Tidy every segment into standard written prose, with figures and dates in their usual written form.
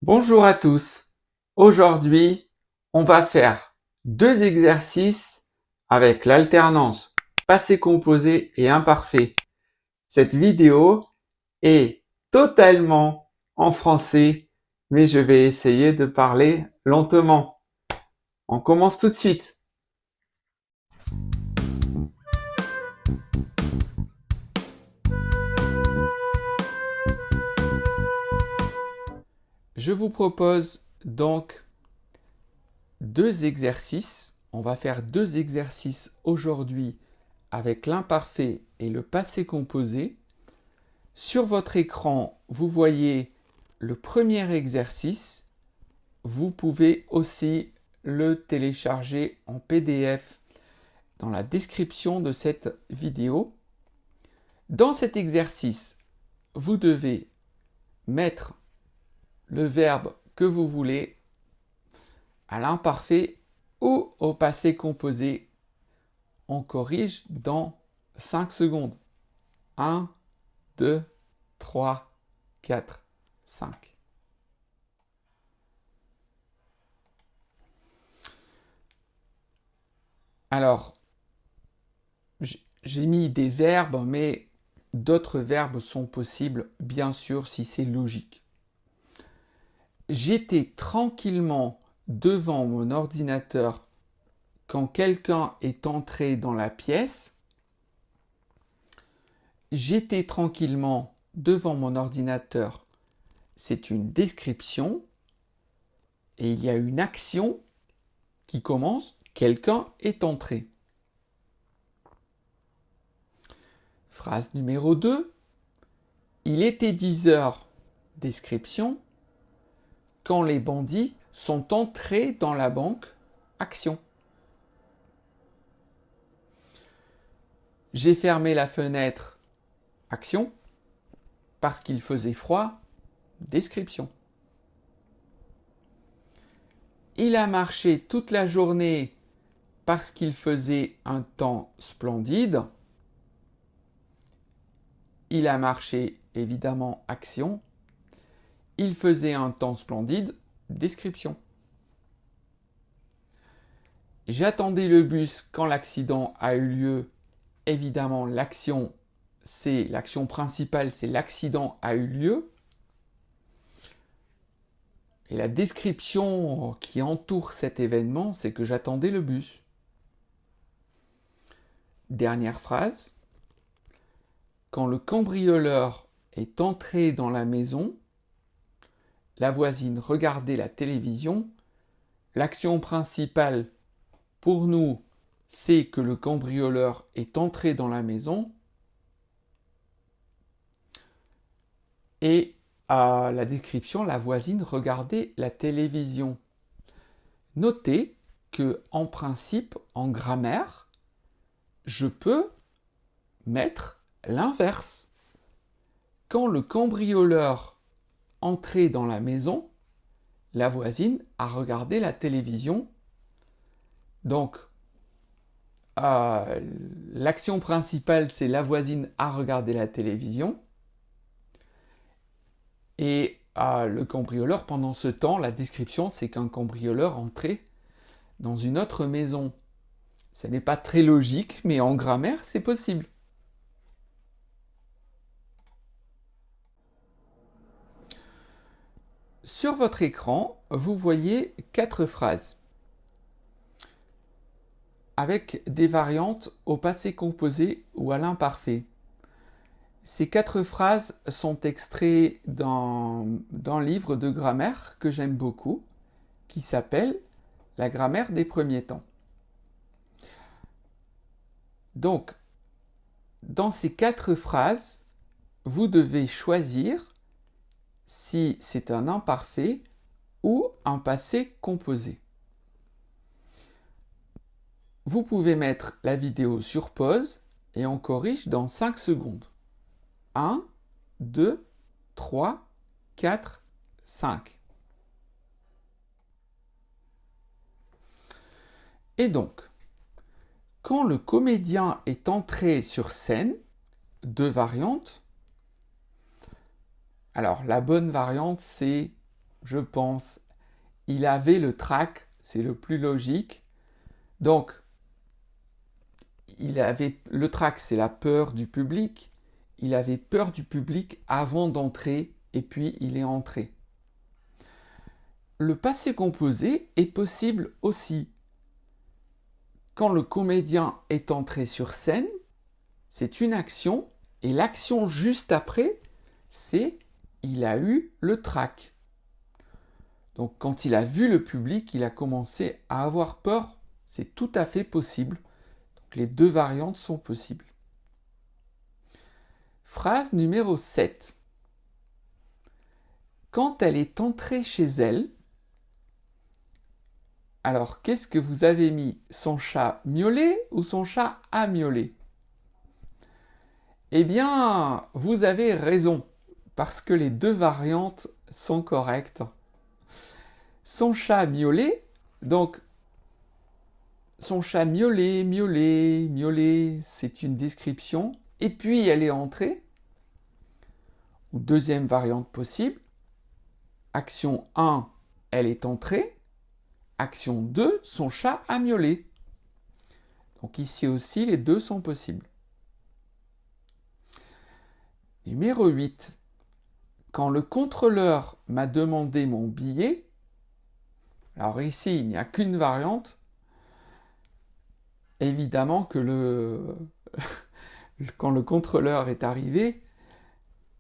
Bonjour à tous. Aujourd'hui, on va faire deux exercices avec l'alternance passé composé et imparfait. Cette vidéo est totalement en français, mais je vais essayer de parler lentement. On commence tout de suite. Je vous propose donc deux exercices. On va faire deux exercices aujourd'hui avec l'imparfait et le passé composé. Sur votre écran, vous voyez le premier exercice. Vous pouvez aussi le télécharger en PDF dans la description de cette vidéo. Dans cet exercice, vous devez mettre le verbe que vous voulez à l'imparfait ou au passé composé. On corrige dans 5 secondes. 1, 2, 3, 4, 5. Alors, j'ai mis des verbes, mais d'autres verbes sont possibles, bien sûr, si c'est logique. J'étais tranquillement devant mon ordinateur quand quelqu'un est entré dans la pièce. J'étais tranquillement devant mon ordinateur. C'est une description et il y a une action qui commence. Quelqu'un est entré. Phrase numéro 2. Il était 10 heures. Description. Quand les bandits sont entrés dans la banque. Action. J'ai fermé la fenêtre. Action. Parce qu'il faisait froid. Description. Il a marché toute la journée parce qu'il faisait un temps splendide. Il a marché, évidemment, action. Il faisait un temps splendide, description. J'attendais le bus quand l'accident a eu lieu. Évidemment, l'action principale, c'est l'accident a eu lieu. Et la description qui entoure cet événement, c'est que j'attendais le bus. Dernière phrase. Quand le cambrioleur est entré dans la maison, la voisine regardait la télévision. L'action principale pour nous, c'est que le cambrioleur est entré dans la maison. Et à la description, la voisine regardait la télévision. Notez que, en principe, en grammaire, je peux mettre l'inverse. Quand le cambrioleur entrait dans la maison, la voisine a regardé la télévision. Donc, l'action principale, c'est la voisine a regardé la télévision. Et le cambrioleur, pendant ce temps, la description, c'est qu'un cambrioleur entrait dans une autre maison. Ce n'est pas très logique, mais en grammaire, c'est possible. Sur votre écran, vous voyez 4 phrases avec des variantes au passé composé ou à l'imparfait. Ces 4 phrases sont extraits d'un livre de grammaire que j'aime beaucoup, qui s'appelle « La grammaire des premiers temps ». Donc, dans ces 4 phrases, vous devez choisir si c'est un imparfait ou un passé composé. Vous pouvez mettre la vidéo sur pause et on corrige dans 5 secondes. 1, 2, 3, 4, 5. Et donc, quand le comédien est entré sur scène, 2 variantes. Alors, la bonne variante, c'est je pense. Il avait le trac, c'est le plus logique. Donc, le trac, c'est la peur du public. Il avait peur du public avant d'entrer et puis il est entré. Le passé composé est possible aussi. Quand le comédien est entré sur scène, c'est une action et l'action juste après, c'est il a eu le trac. Donc quand il a vu le public, il a commencé à avoir peur. C'est tout à fait possible. Donc les deux variantes sont possibles. Phrase numéro 7. Quand elle est entrée chez elle, alors qu'est-ce que vous avez mis? Son chat miaulé ou son chat a miaulé? Eh bien, vous avez raison, parce que les deux variantes sont correctes. Son chat miaulé, donc son chat miaulé, miaulé, miaulé, c'est une description, et puis elle est entrée, ou deuxième variante possible, action 1, elle est entrée, action 2, son chat a miaulé. Donc ici aussi, les deux sont possibles. Numéro 8. Quand le contrôleur m'a demandé mon billet, alors ici, il n'y a qu'une variante. Évidemment que quand le contrôleur est arrivé,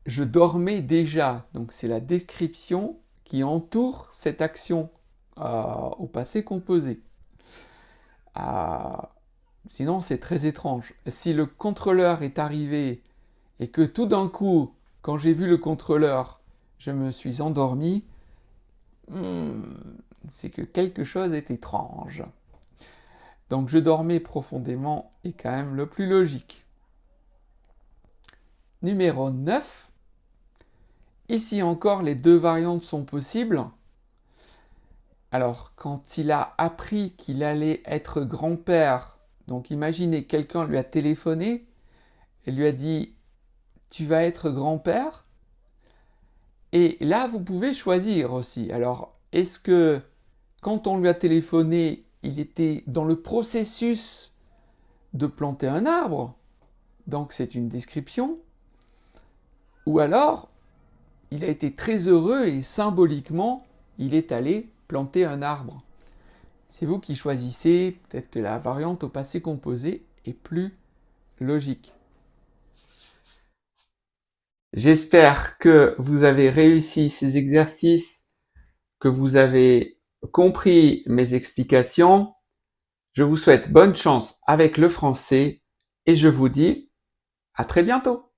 je dormais déjà. Donc c'est la description qui entoure cette action au passé composé. Sinon, c'est très étrange. Si le contrôleur est arrivé et que tout d'un coup, quand j'ai vu le contrôleur, je me suis endormi, c'est que quelque chose est étrange. Donc je dormais profondément est quand même le plus logique. Numéro 9. Ici encore, les deux variantes sont possibles. Alors, quand il a appris qu'il allait être grand-père, donc imaginez, quelqu'un lui a téléphoné et lui a dit « Tu vas être grand-père ?» Et là, vous pouvez choisir aussi. Alors, est-ce que quand on lui a téléphoné, il était dans le processus de planter un arbre, donc c'est une description, ou alors il a été très heureux et symboliquement il est allé planter un arbre. C'est vous qui choisissez, peut-être que la variante au passé composé est plus logique. J'espère que vous avez réussi ces exercices, que vous avez compris mes explications. Je vous souhaite bonne chance avec le français et je vous dis à très bientôt.